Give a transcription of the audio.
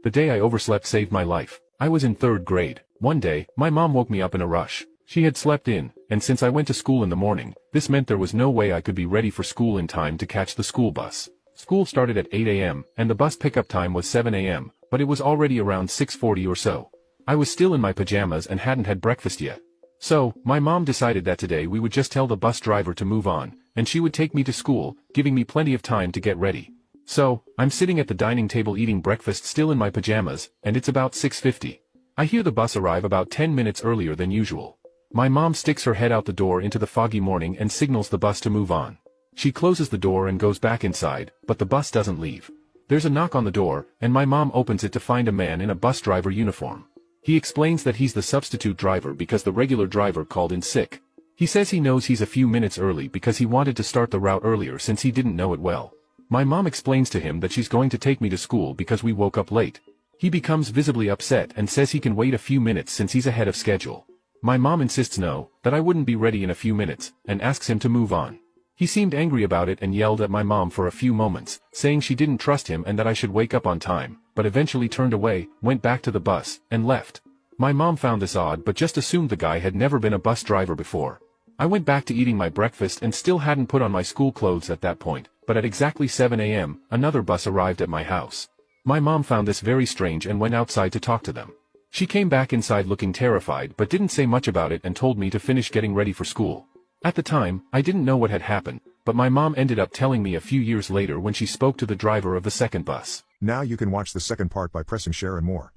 The day I overslept saved my life. I was in 3rd grade. One day, my mom woke me up in a rush. She had slept in, and since I went to school in the morning, this meant there was no way I could be ready for school in time to catch the school bus. School started at 8 a.m., and the bus pickup time was 7 a.m., but it was already around 6:40 or so. I was still in my pajamas and hadn't had breakfast yet. So, my mom decided that today we would just tell the bus driver to move on, and she would take me to school, giving me plenty of time to get ready. So, I'm sitting at the dining table eating breakfast still in my pajamas, and it's about 6:50. I hear the bus arrive about 10 minutes earlier than usual. My mom sticks her head out the door into the foggy morning and signals the bus to move on. She closes the door and goes back inside, but the bus doesn't leave. There's a knock on the door, and my mom opens it to find a man in a bus driver uniform. He explains that he's the substitute driver because the regular driver called in sick. He says he knows he's a few minutes early because he wanted to start the route earlier since he didn't know it well. My mom explains to him that she's going to take me to school because we woke up late. He becomes visibly upset and says he can wait a few minutes since he's ahead of schedule. My mom insists no, that I wouldn't be ready in a few minutes, and asks him to move on. He seemed angry about it and yelled at my mom for a few moments, saying she didn't trust him and that I should wake up on time, but eventually turned away, went back to the bus, and left. My mom found this odd but just assumed the guy had never been a bus driver before. I went back to eating my breakfast and still hadn't put on my school clothes at that point, but at exactly 7 a.m., another bus arrived at my house. My mom found this very strange and went outside to talk to them. She came back inside looking terrified but didn't say much about it and told me to finish getting ready for school. At the time, I didn't know what had happened, but my mom ended up telling me a few years later when she spoke to the driver of the second bus. Now you can watch the second part by pressing share and more.